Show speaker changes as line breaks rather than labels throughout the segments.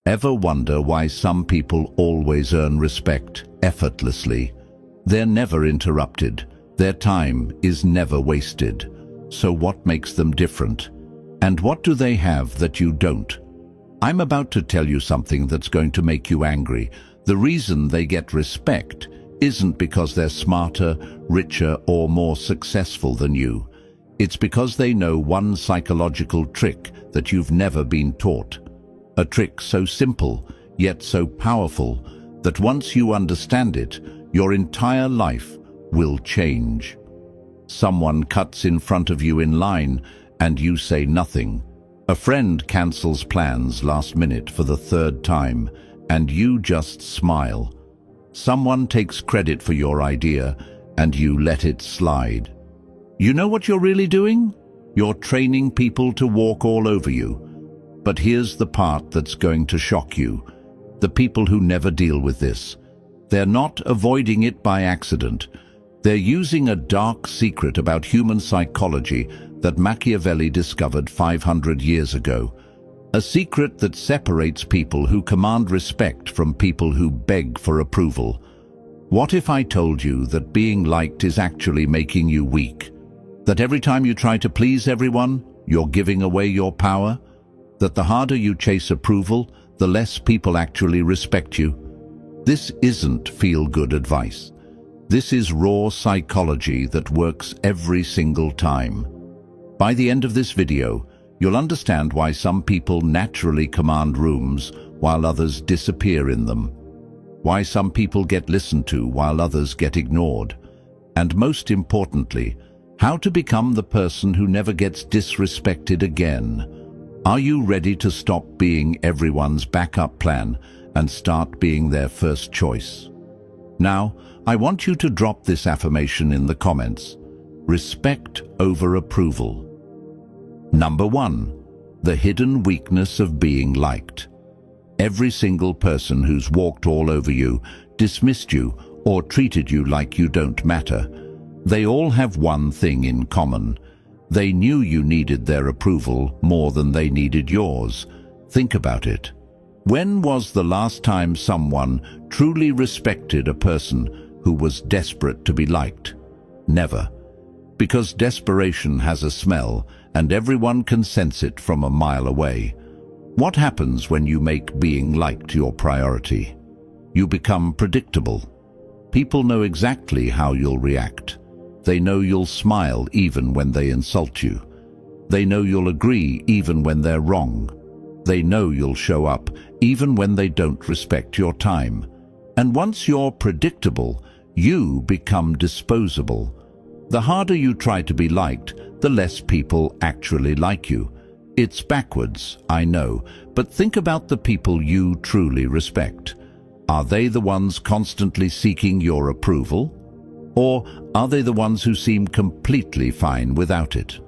Ever wonder why some people always earn respect effortlessly? They're never interrupted. Their time is never wasted. So what makes them different? And what do they have that you don't? I'm about to tell you something that's going to make you angry. The reason they get respect isn't because they're smarter, richer, or more successful than you. It's because they know one psychological trick that you've never been taught. A trick so simple, yet so powerful, that once you understand it, your entire life will change. Someone cuts in front of you in line, and you say nothing. A friend cancels plans last minute for the third time, and you just smile. Someone takes credit for your idea, and you let it slide. You know what you're really doing? You're training people to walk all over you. But here's the part that's going to shock you. The people who never deal with this. They're not avoiding it by accident. They're using a dark secret about human psychology that Machiavelli discovered 500 years ago. A secret that separates people who command respect from people who beg for approval. What if I told you that being liked is actually making you weak? That every time you try to please everyone, you're giving away your power? That the harder you chase approval, the less people actually respect you? This isn't feel-good advice. This is raw psychology that works every single time. By the end of this video, you'll understand why some people naturally command rooms while others disappear in them. Why some people get listened to while others get ignored. And most importantly, how to become the person who never gets disrespected again. Are you ready to stop being everyone's backup plan and start being their first choice? Now, I want you to drop this affirmation in the comments. Respect over approval. Number 1. The hidden weakness of being liked. Every single person who's walked all over you, dismissed you, or treated you like you don't matter, they all have one thing in common. They knew you needed their approval more than they needed yours. Think about it. When was the last time someone truly respected a person who was desperate to be liked? Never. Because desperation has a smell, and everyone can sense it from a mile away. What happens when you make being liked your priority? You become predictable. People know exactly how you'll react. They know you'll smile even when they insult you. They know you'll agree even when they're wrong. They know you'll show up even when they don't respect your time. And once you're predictable, you become disposable. The harder you try to be liked, the less people actually like you. It's backwards, I know, but think about the people you truly respect. Are they the ones constantly seeking your approval? Or are they the ones who seem completely fine without it?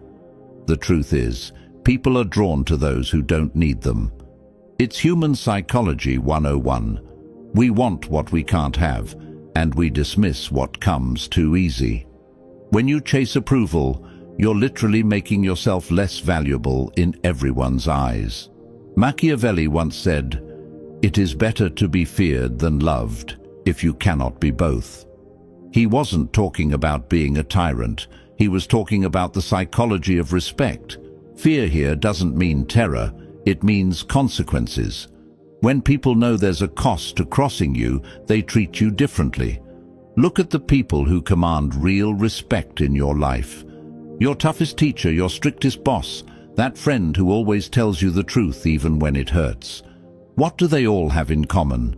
The truth is, people are drawn to those who don't need them. It's human psychology 101. We want what we can't have, and we dismiss what comes too easy. When you chase approval, you're literally making yourself less valuable in everyone's eyes. Machiavelli once said, "It is better to be feared than loved, if you cannot be both." He wasn't talking about being a tyrant. He was talking about the psychology of respect. Fear here doesn't mean terror, it means consequences. When people know there's a cost to crossing you, they treat you differently. Look at the people who command real respect in your life. Your toughest teacher, your strictest boss, that friend who always tells you the truth even when it hurts. What do they all have in common?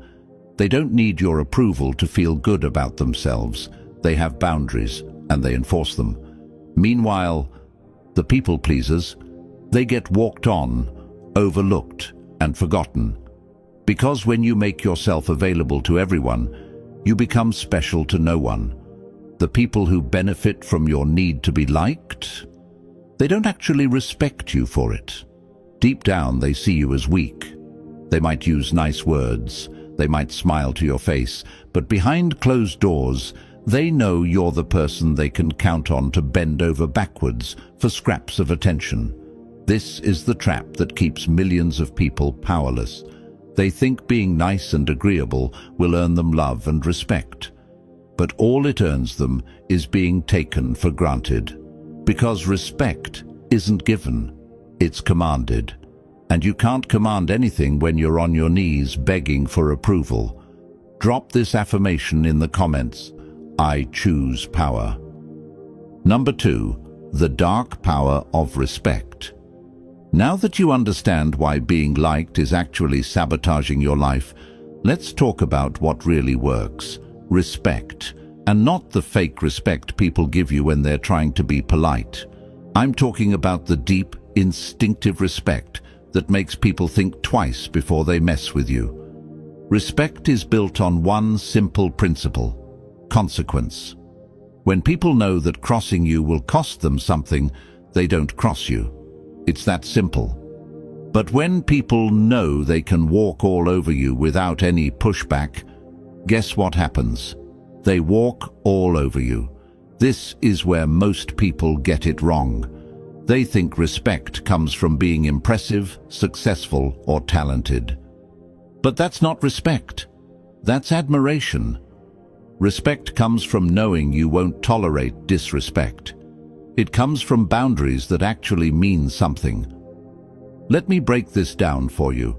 They don't need your approval to feel good about themselves. They have boundaries, and they enforce them. Meanwhile, the people pleasers, they get walked on, overlooked, and forgotten. Because when you make yourself available to everyone, you become special to no one. The people who benefit from your need to be liked, they don't actually respect you for it. Deep down, they see you as weak. They might use nice words, they might smile to your face, but behind closed doors, they know you're the person they can count on to bend over backwards for scraps of attention. This is the trap that keeps millions of people powerless. They think being nice and agreeable will earn them love and respect. But all it earns them is being taken for granted. Because respect isn't given, it's commanded. And you can't command anything when you're on your knees begging for approval. Drop this affirmation in the comments. I choose power. Number 2, the dark power of respect. Now that you understand why being liked is actually sabotaging your life, let's talk about what really works. Respect. And not the fake respect people give you when they're trying to be polite. I'm talking about the deep, instinctive respect that makes people think twice before they mess with you. Respect is built on one simple principle: consequence. When people know that crossing you will cost them something, they don't cross you. It's that simple. But when people know they can walk all over you without any pushback, guess what happens? They walk all over you. This is where most people get it wrong. They think respect comes from being impressive, successful, or talented. But that's not respect. That's admiration. Respect comes from knowing you won't tolerate disrespect. It comes from boundaries that actually mean something. Let me break this down for you.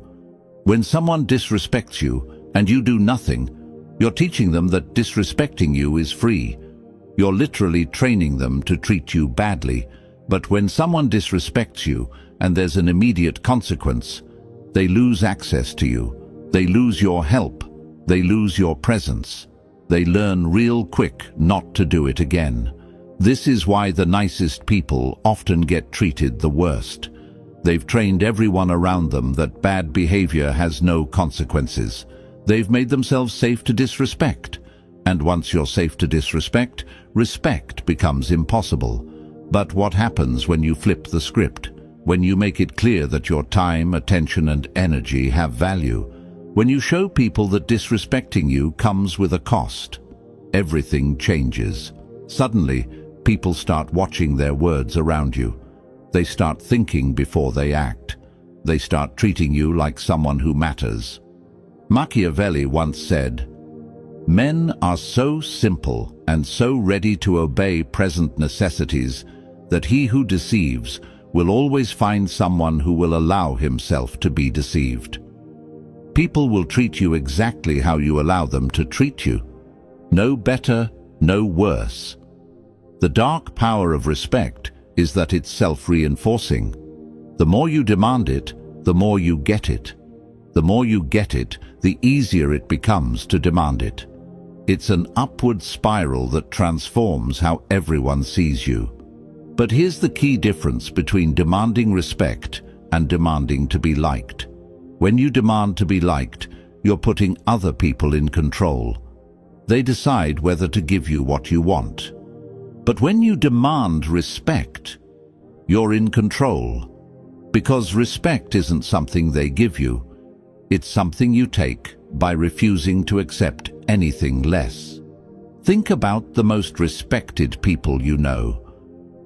When someone disrespects you and you do nothing, you're teaching them that disrespecting you is free. You're literally training them to treat you badly. But when someone disrespects you and there's an immediate consequence, they lose access to you. They lose your help. They lose your presence. They learn real quick not to do it again. This is why the nicest people often get treated the worst. They've trained everyone around them that bad behavior has no consequences. They've made themselves safe to disrespect. And once you're safe to disrespect, respect becomes impossible. But what happens when you flip the script? When you make it clear that your time, attention, and energy have value? When you show people that disrespecting you comes with a cost? Everything changes. Suddenly, people start watching their words around you. They start thinking before they act. They start treating you like someone who matters. Machiavelli once said, "Men are so simple and so ready to obey present necessities that he who deceives will always find someone who will allow himself to be deceived." People will treat you exactly how you allow them to treat you. No better, no worse. The dark power of respect is that it's self-reinforcing. The more you demand it, the more you get it. The more you get it, the easier it becomes to demand it. It's an upward spiral that transforms how everyone sees you. But here's the key difference between demanding respect and demanding to be liked. When you demand to be liked, you're putting other people in control. They decide whether to give you what you want. But when you demand respect, you're in control. Because respect isn't something they give you. It's something you take by refusing to accept anything less. Think about the most respected people you know.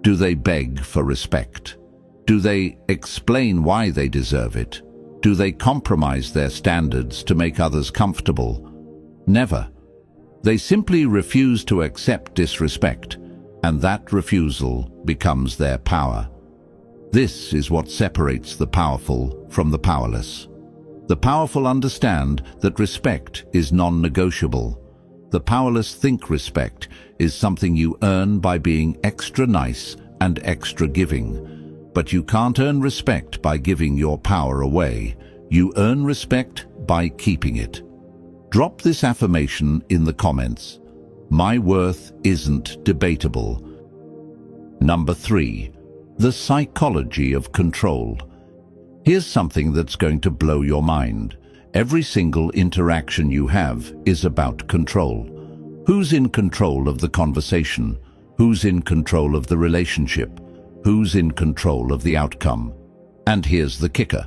Do they beg for respect? Do they explain why they deserve it? Do they compromise their standards to make others comfortable? Never. They simply refuse to accept disrespect, and that refusal becomes their power. This is what separates the powerful from the powerless. The powerful understand that respect is non-negotiable. The powerless think respect is something you earn by being extra nice and extra giving. But you can't earn respect by giving your power away. You earn respect by keeping it. Drop this affirmation in the comments. My worth isn't debatable. Number 3. The psychology of control. Here's something that's going to blow your mind. Every single interaction you have is about control. Who's in control of the conversation? Who's in control of the relationship? Who's in control of the outcome? And here's the kicker.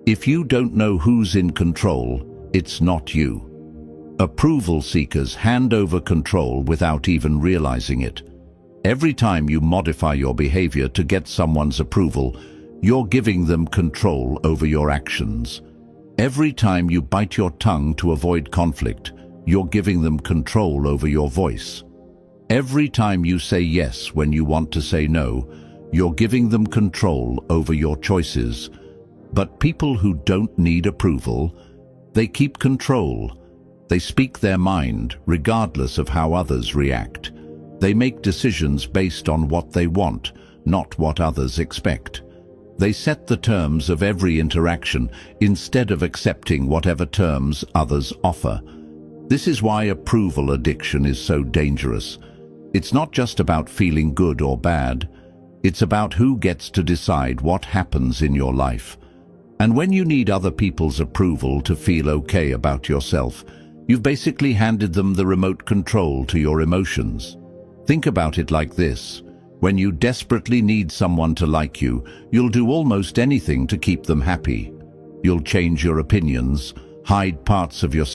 If you don't know who's in control, it's not you. Approval seekers hand over control without even realizing it. Every time you modify your behavior to get someone's approval, you're giving them control over your actions. Every time you bite your tongue to avoid conflict, you're giving them control over your voice. Every time you say yes when you want to say no, you're giving them control over your choices. But people who don't need approval, they keep control. They speak their mind, regardless of how others react. They make decisions based on what they want, not what others expect. They set the terms of every interaction instead of accepting whatever terms others offer. This is why approval addiction is so dangerous. It's not just about feeling good or bad. It's about who gets to decide what happens in your life. And when you need other people's approval to feel okay about yourself, you've basically handed them the remote control to your emotions. Think about it like this. When you desperately need someone to like you, you'll do almost anything to keep them happy. You'll change your opinions, hide parts of yourself,